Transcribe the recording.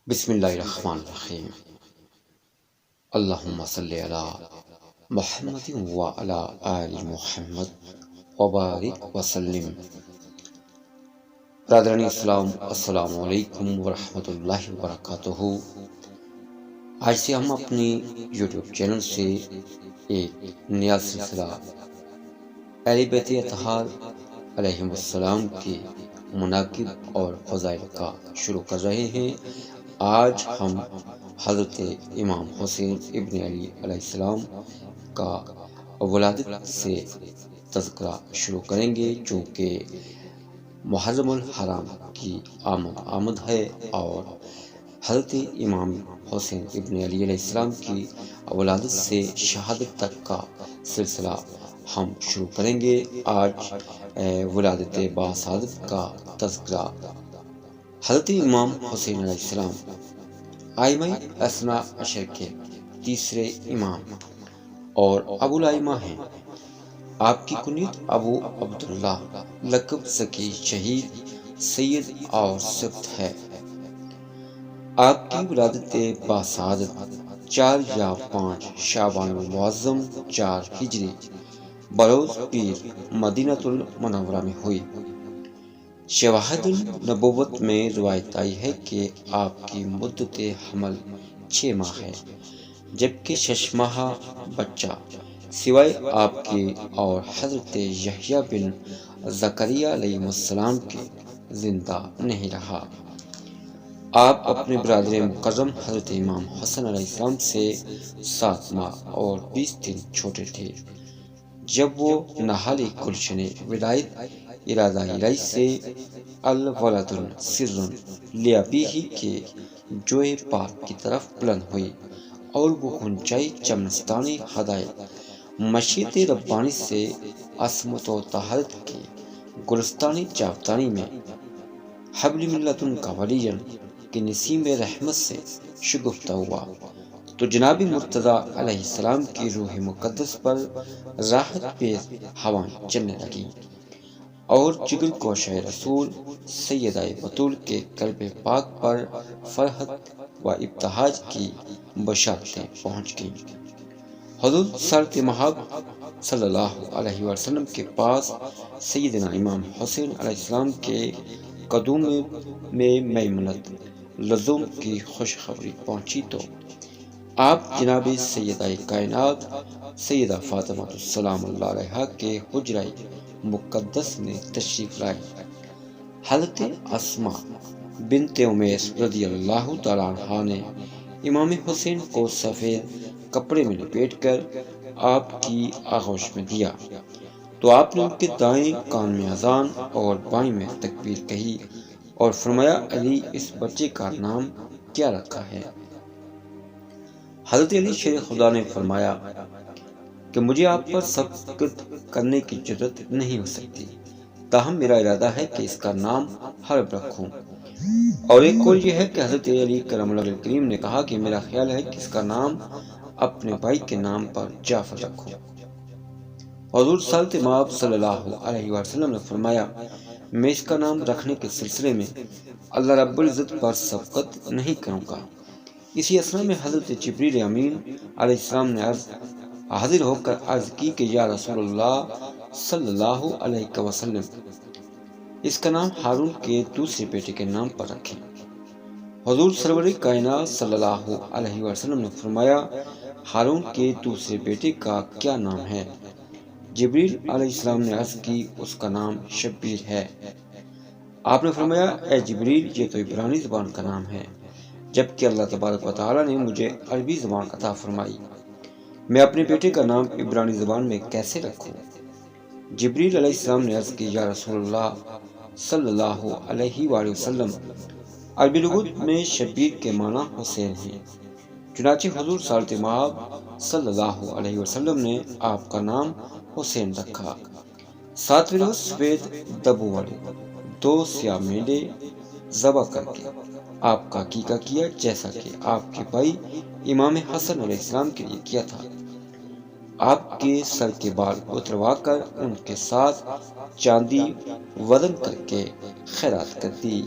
بسم اللہ الرحمن الرحیم۔ اللہم صلی علی محمد وعلی آل محمد وبارک وسلم۔ برادران اسلام، السلام علیکم ورحمۃ اللہ وبرکاتہ۔ آج سے ہم اپنی یوٹیوب چینل سے ایک نیا سلسلہ اہل بیت اطہار علیہم السلام کے مناقب اور فضائل کا شروع کر رہے ہیں۔ آج ہم حضرت امام حسین ابن علی علیہ السلام کا ولادت سے تذکرہ شروع کریں گے، چونکہ محرم الحرام کی آمد ہے اور حضرت امام حسین ابن علی علیہ السلام کی ولادت سے شہادت تک کا سلسلہ ہم شروع کریں گے۔ آج ولادت باسعادت کا تذکرہ۔ حضرت امام حسین علیہ السلام آئمہ اثنا عشر کے تیسرے امام اور ابو الائمہ ہیں۔ آپ کی کنیت ابو عبداللہ، لقب ذکی، شہید، سید اور سبت ہے۔ آپ کی ولادت باسعادت 4 یا 5 شعبان المعظم 4 ہجری بروز پیر مدینہ المنورہ میں ہوئی۔ شواہد النبوت میں روایت آئی ہے کہ آپ کی مدت حمل 6 ماہ ہے، جبکہ 6 ماہ بچہ سوائے آپ کے اور حضرت یحییٰ بن زکریا علیہ السلام کے زندہ نہیں رہا۔ آپ اپنے برادر مکرم حضرت امام حسن علیہ السلام سے 7 ماہ اور 20 دن چھوٹے تھے، جب وہ نہال گلشن ولایت ارادہ الہی سے الولد سر لابیہ کے جوئے پاک کی طرف بلند ہوئی، اور وہ غنچۂ چمنستانی ہدایت مشیت ربانی سے عصمت و طہارت کی گلستانی جاودانی میں حبل من لدن کا ولی کی نسیم رحمت سے شگفتہ ہوا، تو جناب مرتضیٰ علیہ السلام کی روح مقدس پر راحت پیز ہوائیں چلنے لگیں، اور جگر گوشہ رسول سیدہ بطول کے قلب پاک پر فرحت و ابتہاج کی بشارتیں پہنچ گئیں۔ حضور سرت محب صلی اللہ علیہ وسلم کے پاس سیدنا امام حسین علیہ السلام کے قدوم میں میمنت لزوم کی خوشخبری پہنچی تو آپ جناب سیدہ کائنات سیدہ فاطمہ السلام اللہ علیہا کے حجرہ مقدس میں تشریف لائے۔ حضرت اسماء بنت امیس رضی اللہ تعالیٰ عنہا نے امام حسین کو سفید کپڑے میں لپیٹ کر آپ کی آغوش میں دیا، تو آپ نے ان کے دائیں کان میں اذان اور بائیں میں تکبیر کہی اور فرمایا، علی، اس بچے کا نام کیا رکھا ہے؟ حضرت علی شیر خدا نے فرمایا کہ مجھے آپ پر سبقت کرنے کی جرات نہیں ہو سکتی، تاہم میرا ارادہ ہے کہ اس کا نام حرب رکھوں۔ اور ایک قول یہ ہے کہ حضرت علی کرم اللہ وجہہ کریم نے کہا کہ میرا خیال ہے کہ اس کا نام اپنے بھائی کے نام پر جعفر رکھوں۔ حضور سرت محب صلی اللہ علیہ وسلم نے فرمایا، میں اس کا نام رکھنے کے سلسلے میں اللہ رب العزت پر سبقت نہیں کروں گا۔ اسی اثنا میں حضرت جبریل امین علیہ السلام نے حاضر ہو کر عرض کی کہ یا رسول اللہ صلی اللہ علیہ وسلم، اس کا نام ہارون کے دوسرے بیٹے کے نام پر رکھیں۔ حضور سرور کائنات صلی اللہ علیہ وسلم نے فرمایا، ہارون کے دوسرے بیٹے کا کیا نام ہے؟ جبریل علیہ السلام نے عرض کی، اس کا نام شبیر ہے۔ آپ نے فرمایا، اے جبریل، یہ تو عبرانی زبان کا نام ہے، جبکہ اللہ تبارک و تعالیٰ نے مجھے عربی زبان عطا فرمائی، میں اپنے بیٹے کا نام عبرانی زبان میں کیسے رکھوں؟ جبریل علیہ السلام نے عرض کی، یا رسول اللہ صلی اللہ علیہ وآلہ وسلم، عربی لغت میں شبیر کے معنی حسین ہیں، چنانچہ حضور سرت محب صلی اللہ علیہ وسلم نے آپ کا نام حسین رکھا۔ 7ویں روز سفید دبو والے 2 سیاہ مینڈے ذبح کر کے آپ کا عقیقہ کیا، جیسا کہ آپ کے بھائی امام حسن علیہ السلام کے لیے کیا تھا۔ آپ کے سر کے بال اتروا کر ان کے ساتھ چاندی وزن کر کے خیرات کر دی۔